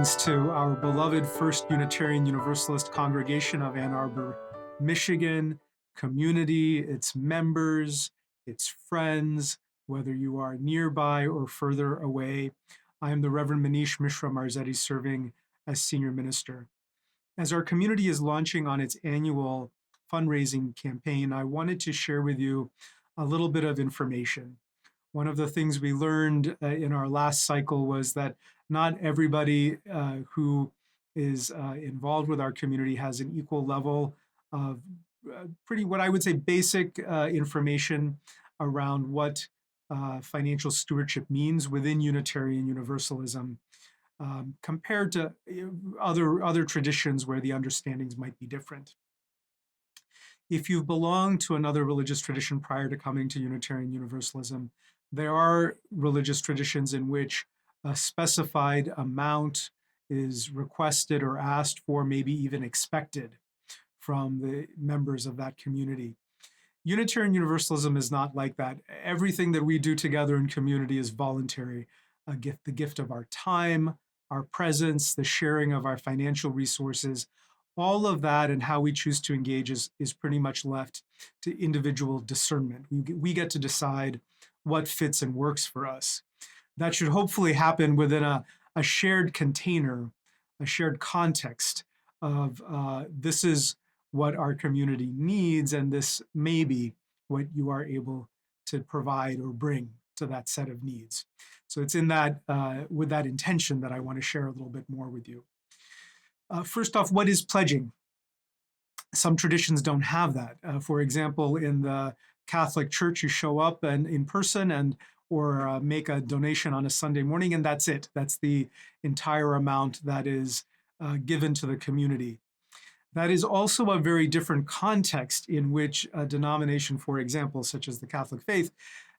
Greetings to our beloved First Unitarian Universalist congregation of Ann Arbor, Michigan, community, its members, its friends, whether you are nearby or further away. I am the Reverend Manish Mishra-Marzetti, serving as senior minister. As our community is launching on its annual fundraising campaign, I wanted to share with you a little bit of information. One of the things we learned in our last cycle was that not everybody who is involved with our community has an equal level of what I would say, basic information around what financial stewardship means within Unitarian Universalism, compared to other traditions where the understandings might be different. If you've belonged to another religious tradition prior to coming to Unitarian Universalism, there are religious traditions in which a specified amount is requested or asked for, maybe even expected from the members of that community. Unitarian Universalism is not like that. Everything that we do together in community is voluntary. The gift of our time, our presence, the sharing of our financial resources, all of that and how we choose to engage is pretty much left to individual discernment. We get to decide what fits and works for us. That should hopefully happen within a shared container, a shared context of this is what our community needs, and this may be what you are able to provide or bring to that set of needs. So it's in that, with that intention that I want to share a little bit more with you. First off, what is pledging? Some traditions don't have that. For example, in the Catholic Church, you show up and in person or make a donation on a Sunday morning, and that's it. That's the entire amount that is given to the community. That is also a very different context in which a denomination, for example, such as the Catholic faith,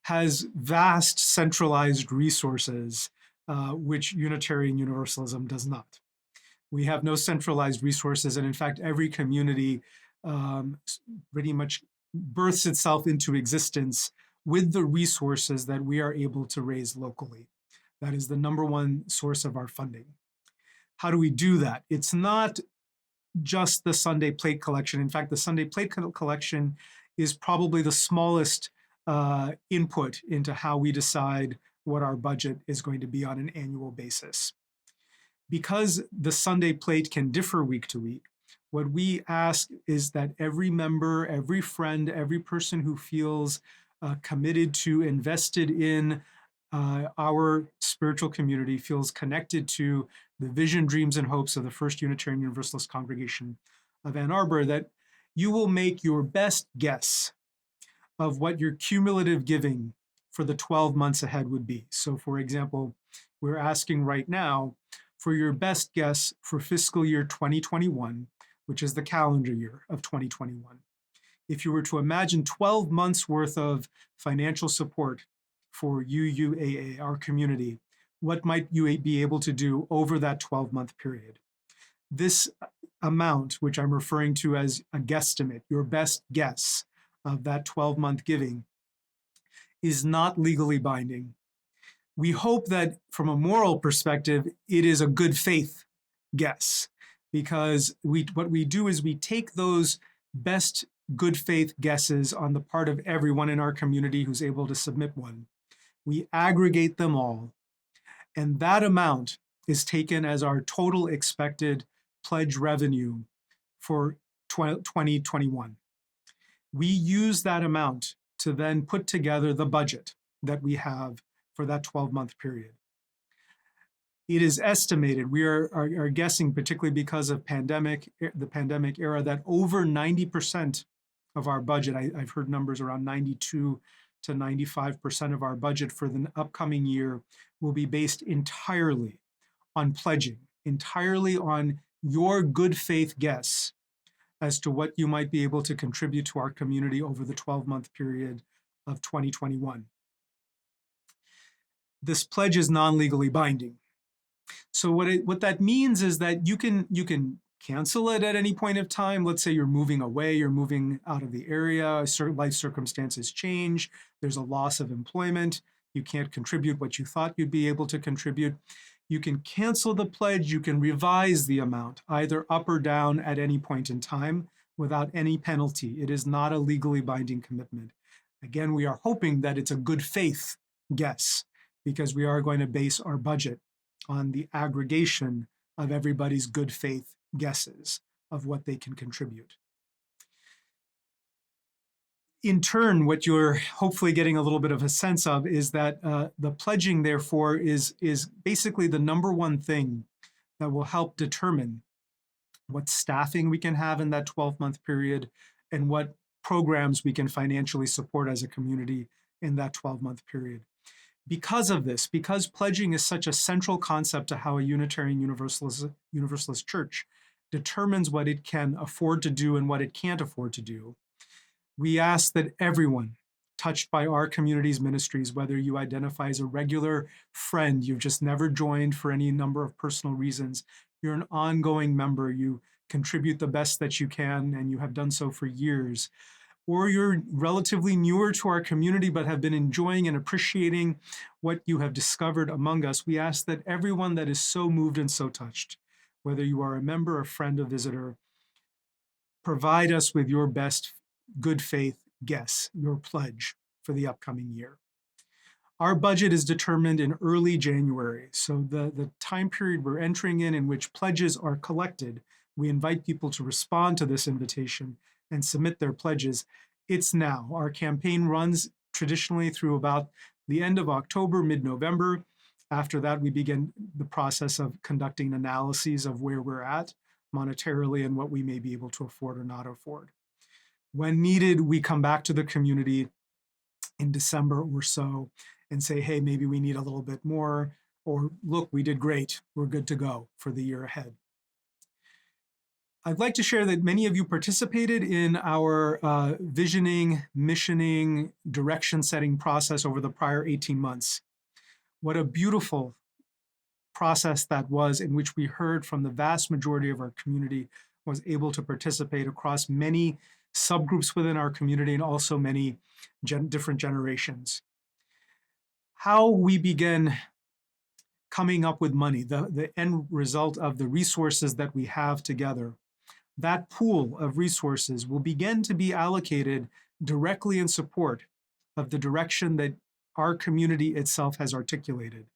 has vast centralized resources, which Unitarian Universalism does not. We have no centralized resources, and in fact, every community pretty much births itself into existence with the resources that we are able to raise locally. That is the number one source of our funding. How do we do that? It's not just the Sunday plate collection. In fact, the Sunday plate collection is probably the smallest input into how we decide what our budget is going to be on an annual basis. Because the Sunday plate can differ week to week, what we ask is that every member, every friend, every person who feels committed to, invested in our spiritual community, feels connected to the vision, dreams, and hopes of the First Unitarian Universalist congregation of Ann Arbor, that you will make your best guess of what your cumulative giving for the 12 months ahead would be. So for example, we're asking right now for your best guess for fiscal year 2021, which is the calendar year of 2021. If you were to imagine 12 months worth of financial support for UUAA, our community, what might you be able to do over that 12-month period? This amount, which I'm referring to as a guesstimate, your best guess of that 12-month giving, is not legally binding. We hope that from a moral perspective, it is a good faith guess, because what we do is we take those best good faith guesses on the part of everyone in our community who's able to submit one. We aggregate them all, and that amount is taken as our total expected pledge revenue for 2021. We use that amount to then put together the budget that we have for that 12-month period. It is estimated, we are guessing, particularly because of the pandemic era, that over 90% of our budget, I've heard numbers around 92 to 95% of our budget for the upcoming year, will be based entirely on pledging, entirely on your good faith guess as to what you might be able to contribute to our community over the 12-month period of 2021. This pledge is non-legally binding. So what that means is that you can cancel it at any point of time. Let's say you're moving away, you're moving out of the area, certain life circumstances change, there's a loss of employment, you can't contribute what you thought you'd be able to contribute. You can cancel the pledge, you can revise the amount, either up or down at any point in time without any penalty. It is not a legally binding commitment. Again, we are hoping that it's a good faith guess because we are going to base our budget on the aggregation of everybody's good faith guesses of what they can contribute. In turn, what you're hopefully getting a little bit of a sense of is that the pledging, therefore, is basically the number one thing that will help determine what staffing we can have in that 12-month period and what programs we can financially support as a community in that 12-month period. Because of this, because pledging is such a central concept to how a Unitarian Universalist church determines what it can afford to do and what it can't afford to do, we ask that everyone touched by our community's ministries, whether you identify as a regular friend, you've just never joined for any number of personal reasons, you're an ongoing member, you contribute the best that you can, and you have done so for years, or you're relatively newer to our community but have been enjoying and appreciating what you have discovered among us, we ask that everyone that is so moved and so touched, whether you are a member, a friend, a visitor, provide us with your best good faith guess, your pledge for the upcoming year. Our budget is determined in early January, so the time period we're entering in which pledges are collected, we invite people to respond to this invitation and submit their pledges. It's now. Our campaign runs traditionally through about the end of October, mid-November. After that, we begin the process of conducting analyses of where we're at monetarily and what we may be able to afford or not afford. When needed, we come back to the community in December or so and say, hey, maybe we need a little bit more, or look, we did great. We're good to go for the year ahead. I'd like to share that many of you participated in our visioning, missioning, direction setting process over the prior 18 months. What a beautiful process that was, in which we heard from the vast majority of our community was able to participate across many subgroups within our community and also many different generations. How we begin coming up with money, the end result of the resources that we have together, that pool of resources will begin to be allocated directly in support of the direction that our community itself has articulated.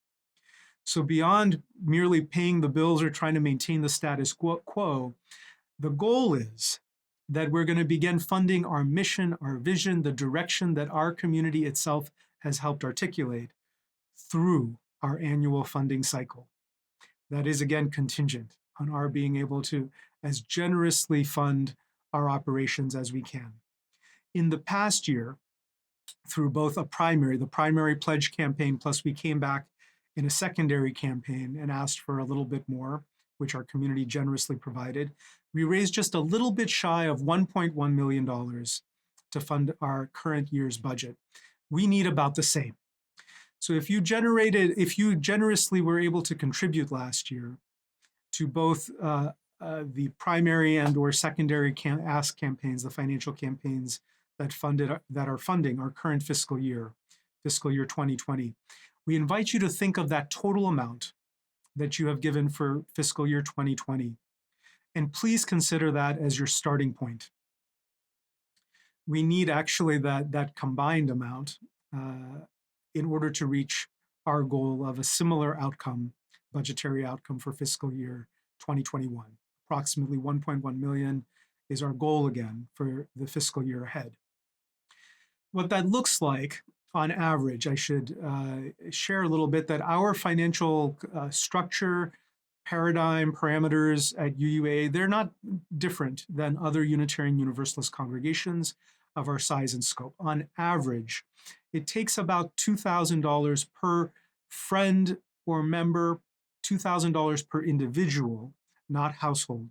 So beyond merely paying the bills or trying to maintain the status quo, the goal is that we're going to begin funding our mission, our vision, the direction that our community itself has helped articulate through our annual funding cycle. That is, again, contingent on our being able to as generously fund our operations as we can. In the past year, through both the primary pledge campaign, plus we came back in a secondary campaign and asked for a little bit more, which our community generously provided, we raised just a little bit shy of $1.1 million to fund our current year's budget. We need about the same. So if you generously were able to contribute last year to both the primary and or secondary ask campaigns, the financial campaigns that are funding our current fiscal year 2020, we invite you to think of that total amount that you have given for fiscal year 2020. And please consider that as your starting point. We need actually that combined amount in order to reach our goal of a similar outcome, budgetary outcome for fiscal year 2021. Approximately 1.1 million is our goal again for the fiscal year ahead. What that looks like on average, I should share a little bit that our financial structure, paradigm, parameters at UUAA, they're not different than other Unitarian Universalist congregations of our size and scope. On average, it takes about $2,000 per friend or member, $2,000 per individual, not household,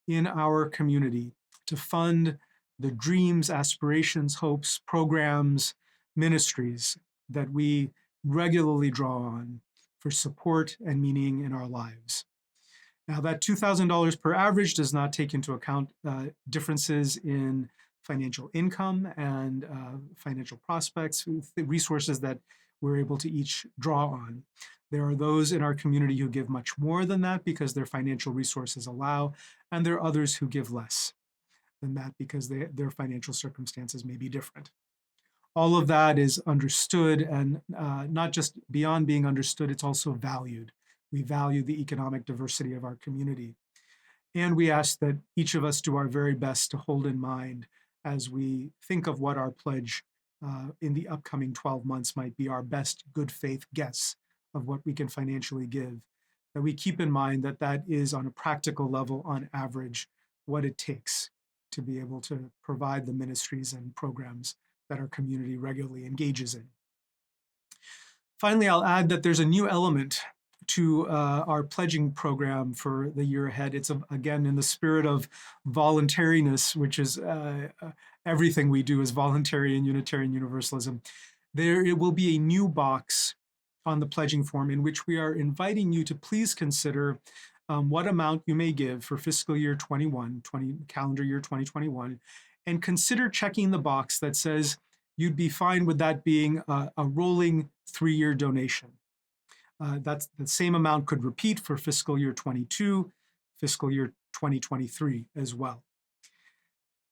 in our community to fund the dreams, aspirations, hopes, programs, ministries that we regularly draw on for support and meaning in our lives. Now, that $2,000 per average does not take into account differences in financial income and financial prospects, resources that we're able to each draw on. There are those in our community who give much more than that because their financial resources allow, and there are others who give less than that because their financial circumstances may be different. All of that is understood, and not just beyond being understood, it's also valued. We value the economic diversity of our community. And we ask that each of us do our very best to hold in mind as we think of what our pledge in the upcoming 12 months might be, our best good faith guess of what we can financially give, that we keep in mind that that is on a practical level, on average, what it takes to be able to provide the ministries and programs that our community regularly engages in. Finally, I'll add that there's a new element to our pledging program for the year ahead. It's, again, in the spirit of voluntariness, which is everything we do is voluntary in Unitarian Universalism. It will be a new box on the pledging form in which we are inviting you to please consider what amount you may give for fiscal year 21, calendar year 2021, and consider checking the box that says you'd be fine with that being a rolling 3-year donation. That's the same amount could repeat for fiscal year 22, fiscal year 2023 as well.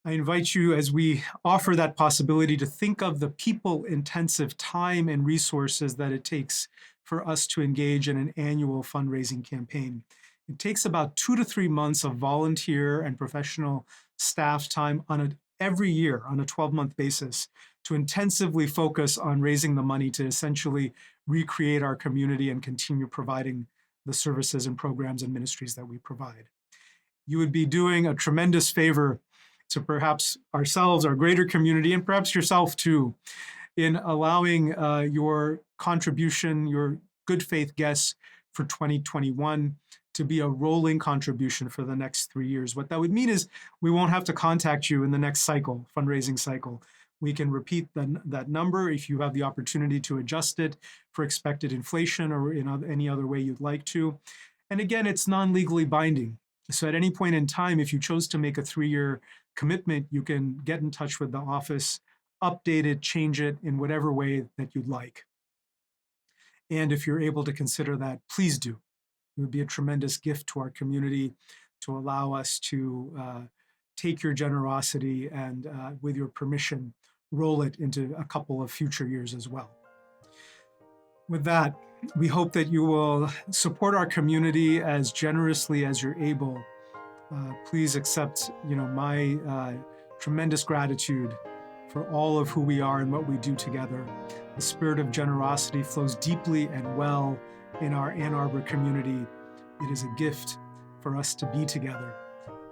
I invite you, as we offer that possibility, to think of the people-intensive time and resources that it takes for us to engage in an annual fundraising campaign. It takes about 2 to 3 months of volunteer and professional staff time every year on a 12-month basis to intensively focus on raising the money to essentially recreate our community and continue providing the services and programs and ministries that we provide. You would be doing a tremendous favor to perhaps ourselves, our greater community, and perhaps yourself too, in allowing your contribution, your good faith guess for 2021 to be a rolling contribution for the next 3 years. What that would mean is we won't have to contact you in the next cycle, fundraising cycle. We can repeat that number if you have the opportunity to adjust it for expected inflation or in any other way you'd like to. And again, it's non-legally binding. So at any point in time, if you chose to make a 3-year commitment, you can get in touch with the office, update it, change it in whatever way that you'd like. And if you're able to consider that, please do. It would be a tremendous gift to our community to allow us to take your generosity and, with your permission, roll it into a couple of future years as well. With that, we hope that you will support our community as generously as you're able. Please accept, my tremendous gratitude for all of who we are and what we do together. The spirit of generosity flows deeply and well in our Ann Arbor community. It is a gift for us to be together.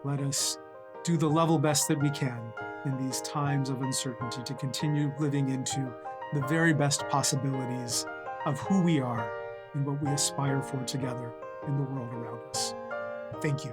Let us do the level best that we can in these times of uncertainty to continue living into the very best possibilities of who we are and what we aspire for together in the world around us. Thank you.